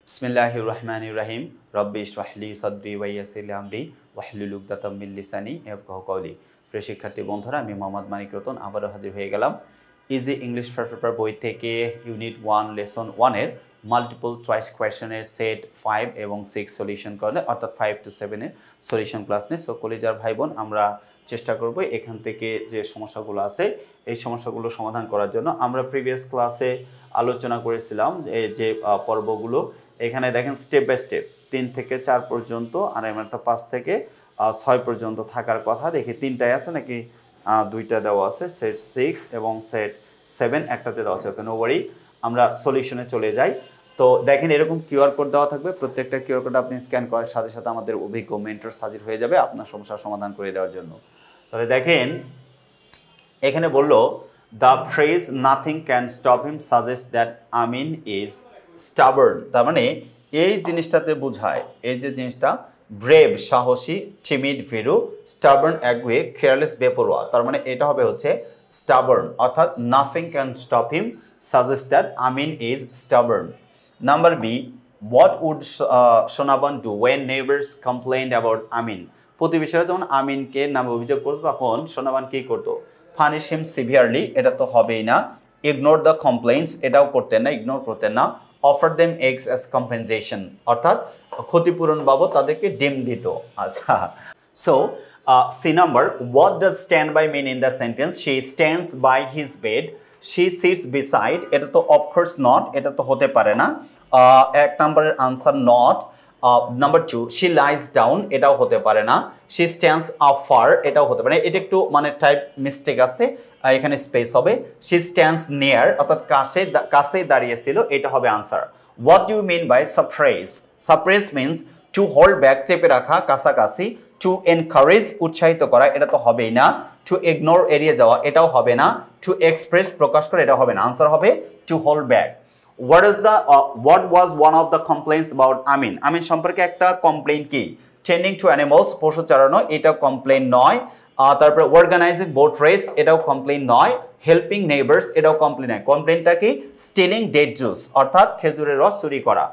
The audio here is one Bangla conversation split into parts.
बिस्मिल्लाहिर्रहमानिर्रहीम रब्बि इश्रह ली सदरी व यस्सिर ली अमरी वाहलुल उक़दाताम मिन लिसानी याफ़क़हू कौली। প্রিয় শিক্ষার্থী বন্ধুরা, আমি মোহাম্মদ মানিক রতন আবারও হাজির হয়ে গেলাম ইজি ইংলিশ ফার্স্ট পেপার বই থেকে ইউনিট 1 লেসন 1 এর মাল্টিপল চয়েস কোয়েশ্চেনের সেট 5 এবং 6 সলিউশন করলে অর্থাৎ 5 to 7 এর সলিউশন ক্লাস নিয়ে। সো কলেজার ভাই বোন, আমরা চেষ্টা করব এখান থেকে যে সমস্যাগুলো আছে এই সমস্যাগুলো সমাধান করার জন্য। আমরা প্রিভিয়াস ক্লাসে আলোচনা করেছিলাম যে পর্বগুলো, এখানে দেখেন স্টেপ বাই স্টেপ 3 থেকে 4 পর্যন্ত আর এমনটা 5 থেকে 6 পর্যন্ত থাকার কথা। দেখি 3টাই আছে নাকি 2টা দেওয়া আছে, সেট 6 এবং সেট 7 একটাতে দেওয়া আছে। ওকে, নো ওয়ারি, আমরা সলিউশনে চলে যাই। তো দেখেন এরকম কিউআর কোড দেওয়া থাকবে, প্রত্যেকটা কিউআর কোড আপনি স্ক্যান করার সাথে সাথে আমাদের অভিজ্ঞ মেন্টর হাজির হয়ে যাবে আপনার সমস্যার সমাধান করে দেওয়ার জন্য। তাহলে দেখেন এখানে বললো the phrase nothing can stop him suggest that Amin is stubborn. তার মানে এই জিনিসটাতে বোঝায়, এই যে জিনিসটা ব্রেভ সাহসী, টিমিড ভীরু, স্টাবার্ন একগুয়ে, কেয়ারলেস বেপরোয়া, তার মানে এটা হবে হচ্ছে স্টাবার্ন, অর্থাৎ nothing can stop him suggest that Amin is stubborn. Number B, what would সোনাবান do when neighbours complained about Amin. প্রতিবেশীরা যখন আমিনকে নামে অভিযোগ করতো তখন সোনাবান কি করতো? পানিশ হিম সিভিয়ারলি, এটা তো হবেই না। ইগনোর দ্য কমপ্লেইন্টস, এটাও করতেন না, ইগনোর করতেন না। Offer them eggs as compensation, অর্থাৎ ক্ষতিপূরণ বাবদ তাদেরকে ডিম দিত। আচ্ছা, so C number, what does stand by mean in the sentence? She stands by his bed, she sits beside, এটা তো অফকোর্স নট, এটা তো হতে পারে না। এক নম্বরের answer not. Number 2, she lies down, এটাও হতে পারে না। শি স্ট্যান্ডস আপ ফার, এটাও হতে পারে, এটা একটু মানে টাইপ মিস্টেক আছে, এখানে স্পেস হবে। শি স্ট্যান্ডস নিয়ার, অর্থাৎ কাছে দাঁড়িয়েছিল, এটা হবে answer. What do you mean by surprise? Surprise means to hold back, চেপে রাখা, কাছাকাছি। টু এনকারেজ, উৎসাহিত করা, এটা তো হবেই না। টু ইগনোর, এড়িয়ে যাওয়া, এটাও হবে না। টু এক্সপ্রেস, প্রকাশ করা, এটা হবে না। আনসার হবে two hold back. What was one of the complaints about আমিন? আমিন সম্পর্কে একটা কমপ্লেইন কি? টেন্ডিং টু অ্যানিমালস, পশু চালানো, এটাও কমপ্লেইন নয়। তারপরে অর্গানাইজিং বোট রেস, এটাও কমপ্লেইন নয়। হেল্পিং নেইবার্স, এটাও কমপ্লেইন নয়। কমপ্লেইনটা কি? স্টিলিং ডেট জুস, অর্থাৎ খেজুরের রস চুরি করা।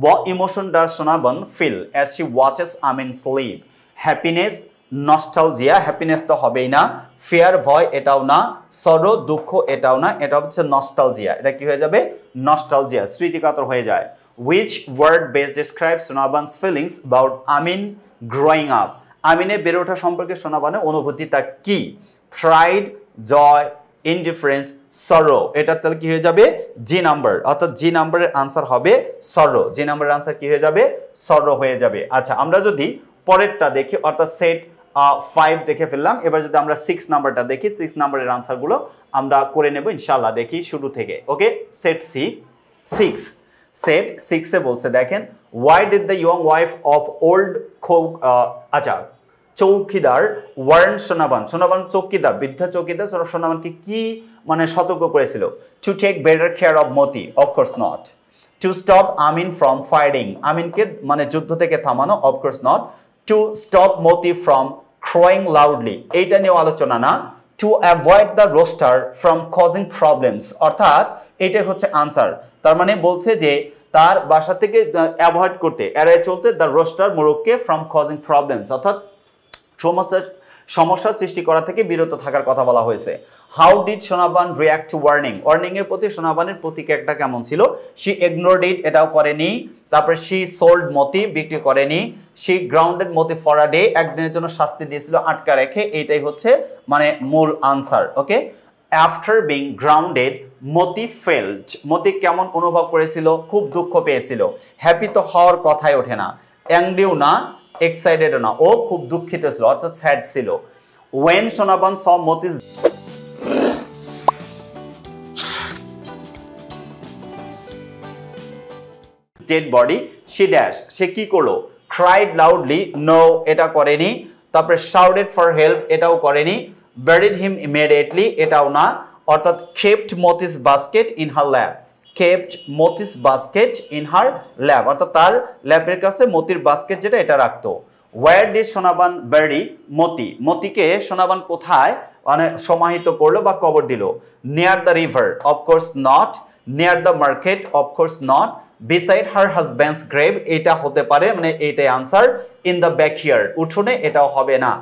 What emotion does সোনাবন feel as she watches Amin sleep? Happiness, nostalgia, happiness তো হবেই না। ফিয়ার, ভয়, এটাও না। সরো, দুঃখ, এটাও না। এটা হচ্ছে নস্টালজিয়া, এটা কি হয়ে যাবে? নস্টালজিয়া, স্মৃতিকাতর হয়ে যায়। Which word best describes সোনাবান's feelings about Amin growing up? আমিনের বেড়ে ওঠা সম্পর্কে সোনাবানের অনুভূতিটা কি? প্রাইড, জয়, ইনডিফারেন্স, সরো, এটা তাহলে কি হয়ে যাবে? জি নাম্বার, অর্থাৎ জি নাম্বারের আনসার হবে সরো। জি নাম্বারের আনসার কি হয়ে যাবে? সরো হয়ে যাবে। আচ্ছা, আমরা যদি পরেরটা দেখি, অর্থাৎ সেট 5 দেখে ফেললাম, এবার যদি আমরা 6 নাম্বারটা দেখি, 6 নাম্বারের আনসারগুলো আমরা করে নেব ইনশাআল্লাহ। দেখি শুরু থেকে। ওকে, সেট 6, সেট 6 এ বলছে দেখেন, why did the young wife of old আচ্ছা চৌকিদার ওয়ার্ন সোনাবান। সোনাবান চৌকিদার, বৃদ্ধা চৌকিদার সোনাবানকে কি মানে সতর্ক করেছিল? To take better care of Moti, of course not. To stop Amin from firing, আমিনকে মানে যুদ্ধ থেকে থামানো, of course not. To stop Moti from crying loudly, এইটা নিয়েও আলোচনা না। To avoid the rooster from causing problems, অর্থাৎ এটাই হচ্ছে আনসার। তার মানে বলছে যে তার বাসা থেকে অ্যাভয়েড করতে, এড়িয়ে চলতে, দ্য রোস্টার মোরগকে ফ্রম কজিং প্রবলেমস, অর্থাৎ সমস্যা সৃষ্টি করা থেকে বিরত থাকার কথা বলা হয়েছে। How did Sonaban react to warning? Warning এর প্রতি সোনাবানের প্রতিক্রিয়াটা কেমন ছিল? শি ইগনোরড ইট, এটাও করেনি। তারপরে শি সোল্ড মতি, বিক্রি করেনি। She grounded Moti for a day, একদিনের জন্য শাস্তি দিয়েছিল আটকা রেখে, এইটাই হচ্ছে মানে মূল আনসার। ওকে, আফটার বিং গ্রাউন্ডেড মতি ফেল্ট, মতি কেমন অনুভব করেছিল? খুব দুঃখ পেয়েছিল। হ্যাপি তো হওয়ার কথাই ওঠে না। অ্যাংরিও না, এক্সাইটেডও না, ও খুব দুঃখিত ছিল, অর্থাৎ স্যাড ছিল। When Sonaban saw Moti's dead body, she dash, সে কি করলো? ক্রাইড লাউডলি, নো, এটা করেনি। তারপরে শাউটেড ফর হেল্প, এটাও করেনি। বারিড হিম ইমিডিয়েটলি, এটাও না। অর্থাৎ kept মতিস basket in her lab, kept মতিস basket in her lab, অর্থাৎ তার ল্যাবের কাছে মতির বাস্কেট যেটা, এটা রাখতো। ওয়ার ডিড সোনাবান বারি মতি, মতিকে সোনাবান কোথায় মানে সমাহিত করলো বা কবর দিল? Near the river, of course not. Near the market, of course not. beside her husband's grave এটা হতে পারে মানে এটাই আনসার in the backyard উঠোনে এটাও হবে না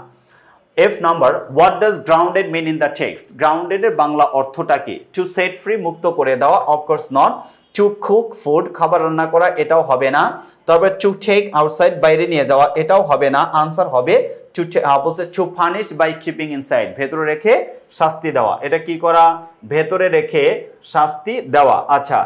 F number what does grounded mean in the text grounded এর বাংলা অর্থটা কি to set free মুক্ত করে দেওয়া of course not to cook food খাবার রান্না করা এটাও হবে না তারপর to take outside বাইরে নিয়ে যাওয়া এটাও হবে না আনসার হবে to punish by keeping inside ভেতরে রেখে শাস্তি দেওয়া এটা কি করা ভেতরে রেখে শাস্তি দেওয়া আচ্ছা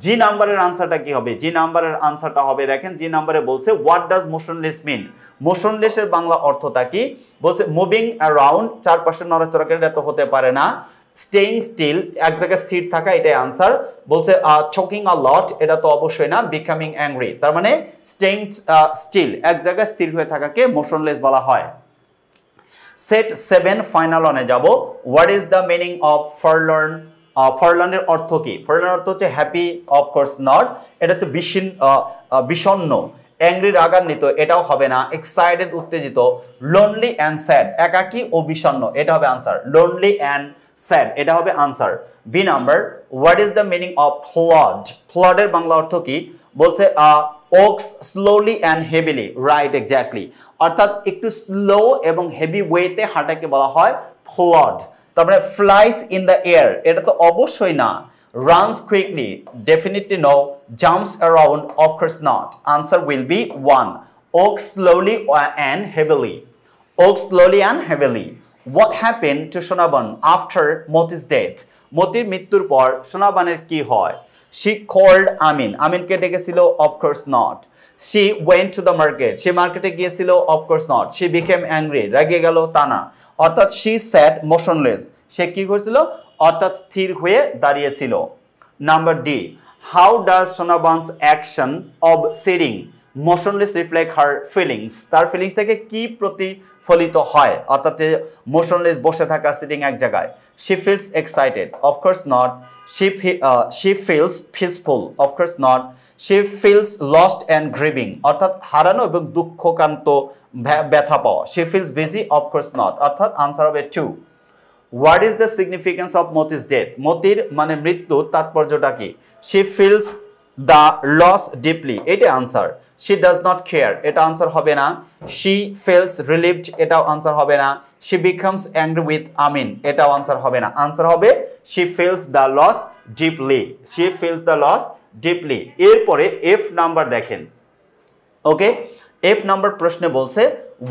জি নাম্বারের আনসারটা কি হবে জি নাম্বারের আনসারটা হবে দেখেন জি নাম্বারে বলছে হোয়াট ডাজ মোশনলেস মিন মোশনলেসের বাংলা অর্থটা কি বলছে মুভিং অ্যারাউন্ড চারপাশে নড়াচড়া করে এটা তো হতে পারে না স্টেইং স্টিল এক জায়গায় স্থির থাকা এটাই আনসার বলছে টকিং আ লট এটা তো অবশ্যই না বিকামিং অ্যাংরি তার মানে স্টেইং স্টিল এক জায়গায় স্থির হয়ে থাকাকে মোশনলেস বলা হয় সেট 7 ফাইনাল অনে যাব what is the meaning of forlorn ফরলর্নের অর্থ কি ফরলর্ন অর্থ হচ্ছে হ্যাপি অফ কোর্স নট এটা হচ্ছে বিষণ্ণ অ্যাংরি রাগান্বিত এটাও হবে না এক্সাইটেড উত্তেজিত লোনলি অ্যান্ড স্যাড একাকী ও বিষণ্ণ এটা হবে আনসার লোনলি অ্যান্ড স্যাড এটা হবে answer B number what is the meaning of flood ফ্লডের বাংলা অর্থ কি বলছে walks slowly and heavily right exactly অর্থাৎ একটু স্লো এবং হেভি ওয়েতে হাঁটাকে বলা হয় ফ্লড তারপরে ফ্লাইস ইন দ্য এয়ার এটা তো অবশ্যই না runs quickly definitely no jumps around of course not answer will be 1 walks slowly and heavily walks slowly and heavily what happened to Shonaban after Moti's death মতির মৃত্যুর পর সোনাবানের কি হয় she called আমিনকে ডেকেছিল of course not she went to the market সে মার্কেটে গিয়েছিল of course not she became angry রেগে গেল তা না অর্থাৎ she sat motionless সে কি করেছিল অর্থাৎ স্থির হয়ে দাঁড়িয়েছিল number D how does Sonaban's action of sitting motionless reflect her feelings তার ফিলিংস থেকে কি প্রতিফলিত হয় অর্থাৎ মোশনলেস বসে থাকা সিটিং এক জায়গায় she feels excited of course not she feels peaceful of course not she feels lost and grieving অর্থাৎ হারানো এবং দুঃখকান্ত ব্যথা পাওয়া she feels busy of course not অর্থাৎ আনসার হবে 2 What is the significance of Moti's death? Motir মানে মৃত্যু তাৎপর্যটা কি? She feels the loss deeply. এটা answer. She does not care. এটা আনসার হবে না। She feels relieved. এটাও আনসার হবে না। She becomes angry with Amin. এটাও আনসার হবে না। আনসার হবে she feels the loss deeply. She feels the loss deeply. এরপরে F নাম্বার দেখেন। ওকে F নাম্বার প্রশ্নে বলছে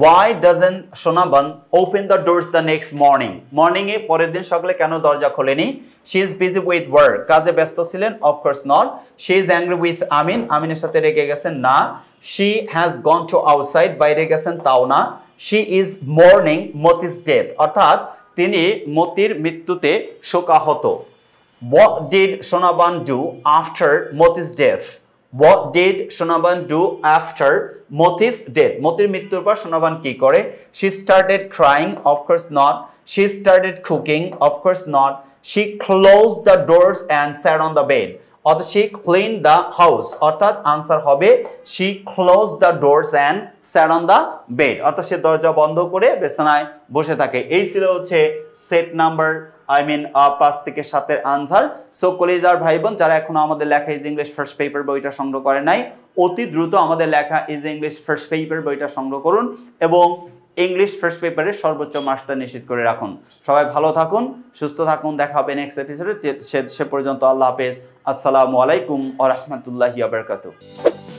why doesn't Shonaban open the doors the next morning এ পরের দিন সকালে কেন দরজা খোলেনি she is busy with work কাজে ব্যস্ত ছিলেন of course not she is angry with আমিনের সাথে রেগে গেছেন না she has gone to outside বাইরে গেছেন তাও না she is mourning Moti's death অর্থাৎ তিনি মতির মৃত্যুতে শোকাহত what did Shonaban do after Moti's death What did Shonaban do after Moti's death? Motir mrittur por Shonaban ki kore? She started crying, of course not. She started cooking, of course not. She closed the doors and sat on the bed. Or she cleaned the house. অর্থাৎ answer হবে she closed the doors and sat on the bed. অর্থাৎ সে দরজা বন্ধ করে বিছানায় বসে থাকে। এই ছিল হচ্ছে সেট নাম্বার পাঁচ থেকে 7 এর আনসার সো কলেজার ভাই বোন যারা এখনো আমাদের লেখা ইজ ইংলিশ ফার্স্ট পেপার বইটা সংগ্রহ করে নাই অতি দ্রুত আমাদের লেখা ইজ ইংলিশ ফার্স্ট পেপার বইটা সংগ্রহ করুন এবং ইংলিশ ফার্স্ট পেপারে সর্বোচ্চ মার্কসটা নিশ্চিত করে রাখুন সবাই ভালো থাকুন সুস্থ থাকুন দেখা হবে নেক্সট এপিসোডে সে পর্যন্ত আল্লাহ হাফেজ আসসালামু আলাইকুম ওয়া রাহমাতুল্লাহি ওয়া বারাকাতুহু